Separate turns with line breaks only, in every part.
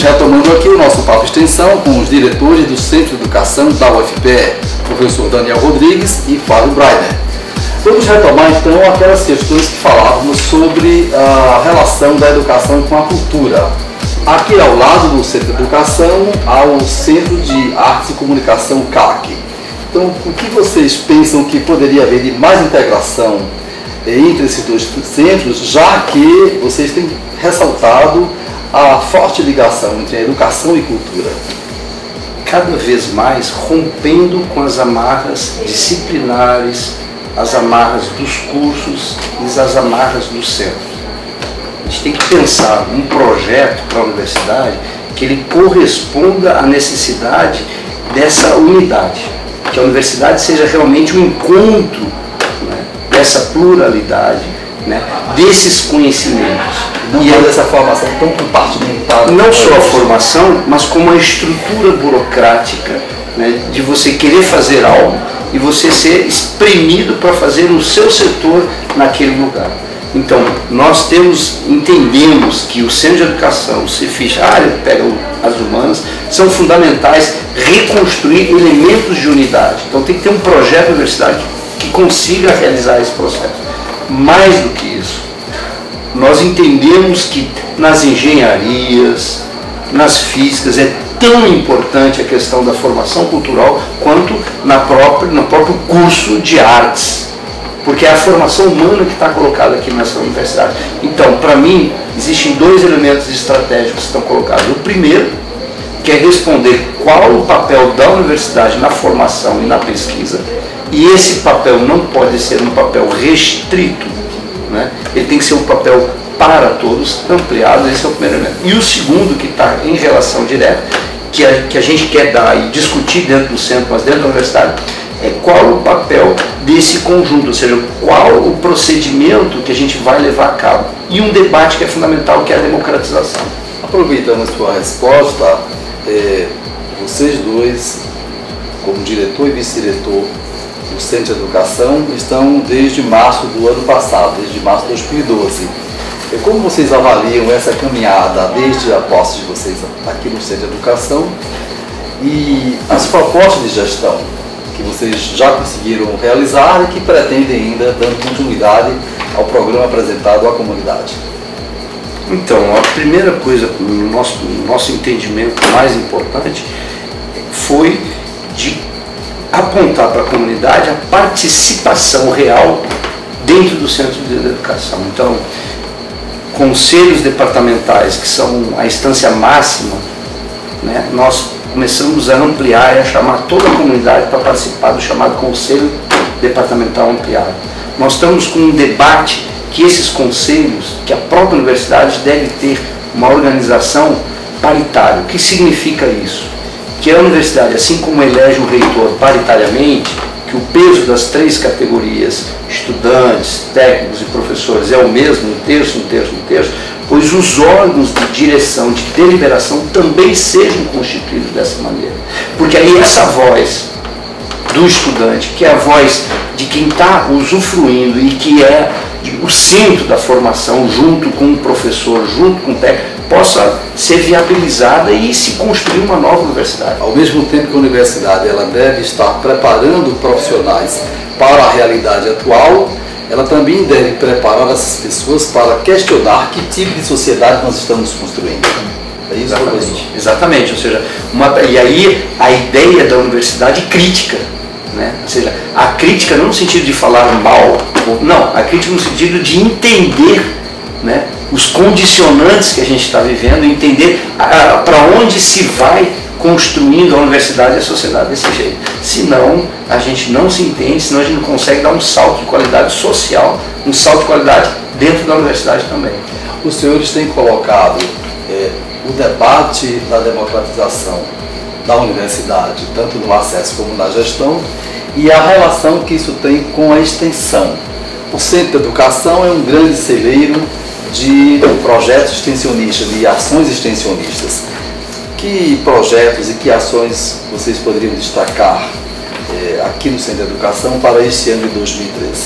retomando aqui o nosso papo extensão com os diretores do Centro de Educação da UFPE, professor Daniel Rodrigues e Fábio Breiner. Vamos retomar então aquelas questões que falávamos sobre a relação da educação com a cultura. Aqui ao lado do Centro de Educação há o Centro de Artes e Comunicação CAC. Então, o que vocês pensam que poderia haver de mais integração entre esses dois centros, já que vocês têm ressaltado a forte ligação entre a educação e cultura?
Cada vez mais rompendo com as amarras disciplinares, as amarras dos cursos e as amarras do centro. A gente tem que pensar um projeto para a universidade que ele corresponda à necessidade dessa unidade, que a universidade seja realmente um encontro, né, dessa pluralidade, né, desses conhecimentos.
Não é dessa formação tão compartimentada.
Não só a formação, mas como a estrutura burocrática, né, de você querer fazer algo e você ser espremido para fazer o seu setor naquele lugar. Então, nós entendemos que o Centro de Educação, o Cefis, a área que pega as humanas, são fundamentais reconstruir elementos de unidade. Então, tem que ter um projeto da universidade que consiga realizar esse processo. Mais do que isso, nós entendemos que nas engenharias, nas físicas, é tão importante a questão da formação cultural quanto no próprio curso de artes, porque é a formação humana que está colocada aqui nessa universidade. Então, para mim, existem dois elementos estratégicos que estão colocados. O primeiro, que é responder qual o papel da universidade na formação e na pesquisa, e esse papel não pode ser um papel restrito, né? Ele tem que ser um papel para todos, ampliado. Esse é o primeiro elemento. E o segundo, que está em relação direta, que a gente quer dar e discutir dentro do centro, mas dentro da universidade, é qual o papel desse conjunto, ou seja, qual o procedimento que a gente vai levar a cabo. E um debate que é fundamental, que é a democratização.
Aproveitando a sua resposta, vocês dois, como diretor e vice-diretor do Centro de Educação, estão desde março do ano passado, desde março de 2012. Como vocês avaliam essa caminhada desde a posse de vocês aqui no Centro de Educação e as propostas de gestão que vocês já conseguiram realizar e que pretendem ainda dando continuidade ao programa apresentado à comunidade?
Então, a primeira coisa, no nosso entendimento mais importante, foi de apontar para a comunidade a participação real dentro do Centro de Educação. Então, conselhos departamentais, que são a instância máxima, né, nós começamos a ampliar e a chamar toda a comunidade para participar do chamado Conselho Departamental Ampliado. Nós estamos com um debate que esses conselhos, que a própria universidade deve ter uma organização paritária. O que significa isso? Que a universidade, assim como elege um reitor paritariamente, que o peso das três categorias, estudantes, técnicos e professores, é o mesmo, um terço, um terço, um terço, pois os órgãos de direção, de deliberação também sejam constituídos dessa maneira. Porque aí essa voz do estudante, que é a voz de quem está usufruindo e que é o centro da formação, junto com o professor, junto com o técnico, possa ser viabilizada e se construir uma nova universidade.
Ao mesmo tempo que a universidade ela deve estar preparando profissionais para a realidade atual, ela também deve preparar essas pessoas para questionar que tipo de sociedade nós estamos construindo. É isso?
Exatamente. Exatamente. Ou seja, e aí a ideia da universidade crítica, né? Ou seja, a crítica não no sentido de falar mal, não, a crítica no sentido de entender, né, os condicionantes que a gente está vivendo, entender para onde se vai construindo a universidade e a sociedade desse jeito. Senão, a gente não se entende, senão a gente não consegue dar um salto de qualidade social, um salto de qualidade dentro da universidade também.
Os senhores têm colocado o debate da democratização da universidade, tanto no acesso como na gestão, e a relação que isso tem com a extensão. O Centro de Educação é um grande celeiro de projetos extensionistas, de ações extensionistas. Que projetos e que ações vocês poderiam destacar aqui no Centro de Educação para este ano de 2013?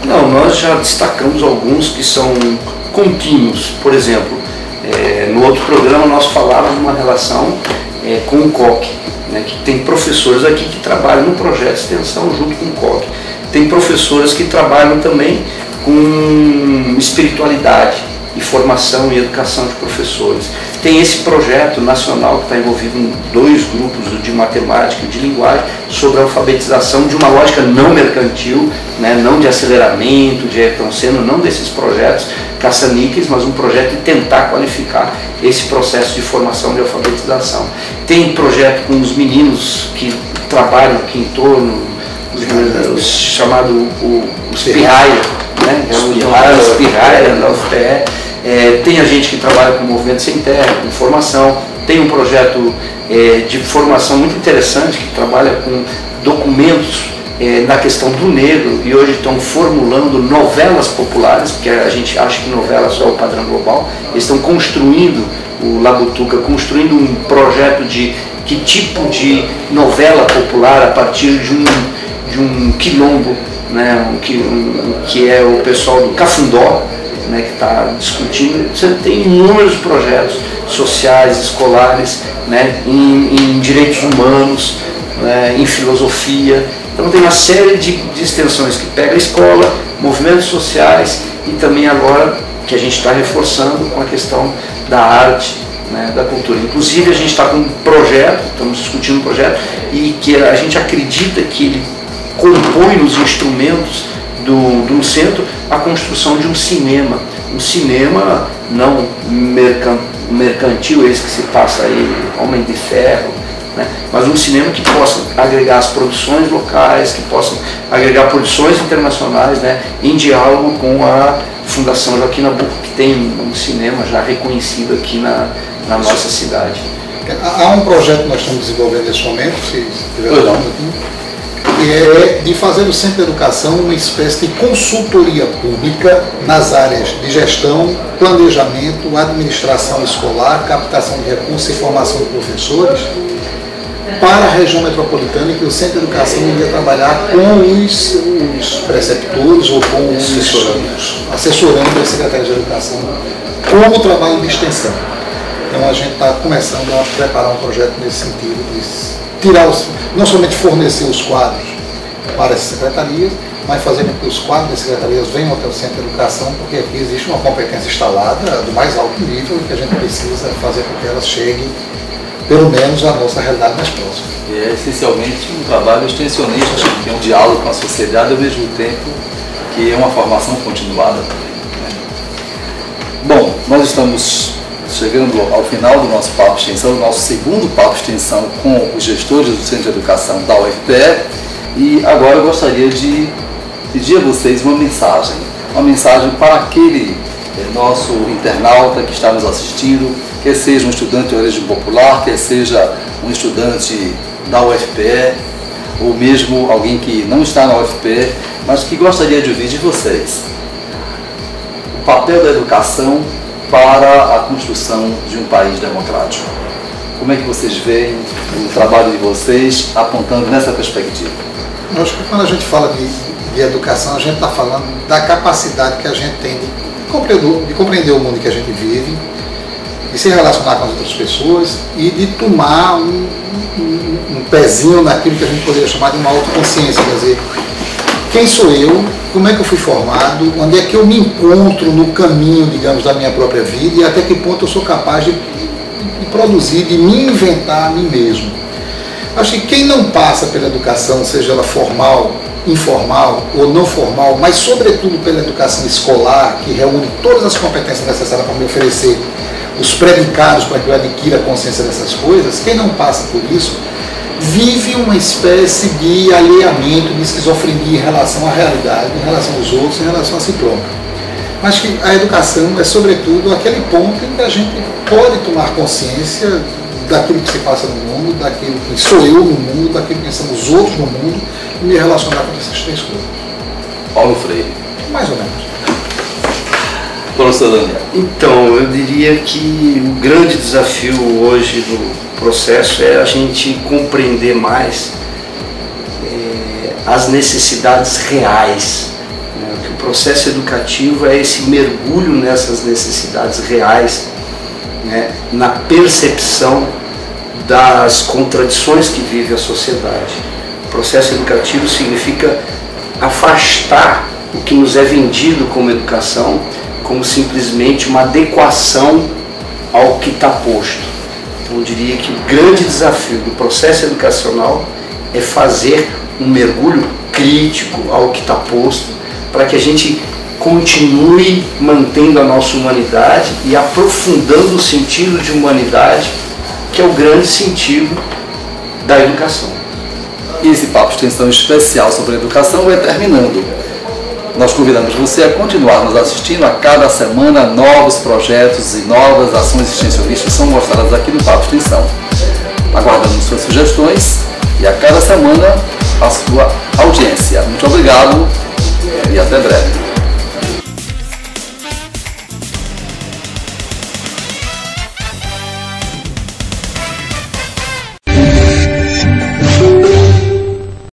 Não, nós já destacamos alguns que são contínuos. Por exemplo, No outro programa nós falávamos de uma relação com o COC, né, que tem professores aqui que trabalham no projeto de extensão junto com o COC. Tem professoras que trabalham também com espiritualidade e formação e educação de professores. Tem esse projeto nacional que está envolvido em 2 grupos de matemática e de linguagem sobre a alfabetização de uma lógica não mercantil, né, não de aceleramento, de Ayrton Senna, não desses projetos caça-níqueis, mas um projeto de tentar qualificar esse processo de formação de alfabetização. Tem projeto com os meninos que trabalham aqui em torno, chamado os Pirraia, né, os Pirraia da UFPE. Tem a gente que trabalha com movimento sem terra, com formação. Tem um projeto de formação muito interessante que trabalha com documentos na questão do negro, e hoje estão formulando novelas populares, porque a gente acha que novela só é o padrão global. Eles estão construindo, o Labutuca, construindo um projeto de que tipo de novela popular a partir de um quilombo, né, que é o pessoal do Cafundó, né, que está discutindo. Você tem inúmeros projetos sociais, escolares, né, em direitos humanos, né, em filosofia. Então tem uma série de extensões que pega a escola, movimentos sociais e também agora que a gente está reforçando com a questão da arte, né, da cultura. Inclusive a gente está com um projeto, estamos discutindo um projeto e que a gente acredita que ele compõe nos instrumentos do centro a construção de um cinema não mercantil, esse que se passa aí, Homem de Ferro, né? Mas um cinema que possa agregar as produções locais, que possa agregar produções internacionais, né, em diálogo com a Fundação Joaquim Nabuco, que tem um cinema já reconhecido aqui na nossa cidade.
Há um projeto que nós estamos desenvolvendo nesse momento, se estiver falando aqui, que é de fazer do Centro de Educação uma espécie de consultoria pública nas áreas de gestão, planejamento, administração escolar, captação de recursos e formação de professores para a região metropolitana, que o Centro de Educação iria trabalhar com os preceptores ou com os assessorando das secretarias de educação como trabalho de extensão. Então a gente está começando a preparar um projeto nesse sentido, de tirar não somente fornecer os quadros para as secretarias, mas fazer com que os quadros das secretarias venham até o Centro de Educação, porque aqui existe uma competência instalada do mais alto nível e que a gente precisa fazer com que elas cheguem, pelo menos, à nossa realidade mais próxima.
E é essencialmente um trabalho extensionista, que é um diálogo com a sociedade ao mesmo tempo que é uma formação continuada também, né? Bom, nós estamos chegando ao final do nosso papo extensão, do nosso segundo papo extensão com os gestores do Centro de Educação da UFPE, e agora eu gostaria de pedir a vocês uma mensagem para aquele nosso internauta que está nos assistindo, quer seja um estudante de origem popular, quer seja um estudante da UFPE, ou mesmo alguém que não está na UFPE, mas que gostaria de ouvir de vocês o papel da educação para a construção de um país democrático. Como é que vocês veem o trabalho de vocês apontando nessa perspectiva?
Eu acho que quando a gente fala de educação, a gente está falando da capacidade que a gente tem de compreender o mundo que a gente vive, de se relacionar com as outras pessoas e de tomar um pezinho naquilo que a gente poderia chamar de uma autoconsciência, quer dizer, quem sou eu, como é que eu fui formado, onde é que eu me encontro no caminho, digamos, da minha própria vida e até que ponto eu sou capaz de produzir, de me inventar a mim mesmo. Acho que quem não passa pela educação, seja ela formal, informal ou não formal, mas sobretudo pela educação escolar, que reúne todas as competências necessárias para me oferecer os predicados para que eu adquira consciência dessas coisas, quem não passa por isso, vive uma espécie de alheamento, de esquizofrenia em relação à realidade, em relação aos outros, em relação a si próprio. Mas que a educação é, sobretudo, aquele ponto em que a gente pode tomar consciência daquilo que se passa no mundo, daquilo que sou eu no mundo, daquilo que são os outros no mundo, e me relacionar com essas três coisas.
Paulo Freire.
Mais ou menos.
Professor Daniel.
Então, eu diria que o grande desafio hoje do processo é a gente compreender mais as necessidades reais, né? Que o processo educativo é esse mergulho nessas necessidades reais né, na percepção das contradições que vive a sociedade. O processo educativo significa afastar o que nos é vendido como educação, como simplesmente uma adequação ao que está posto. Então eu diria que o grande desafio do processo educacional é fazer um mergulho crítico ao que está posto, para que a gente continue mantendo a nossa humanidade e aprofundando o sentido de humanidade, que é o grande sentido da educação.
E esse papo de extensão especial sobre a educação vai terminando. Nós convidamos você a continuar nos assistindo. A cada semana novos projetos e novas ações extensionistas são mostradas aqui no Papo Extensão. Aguardamos suas sugestões e a cada semana a sua audiência. Muito obrigado e até breve.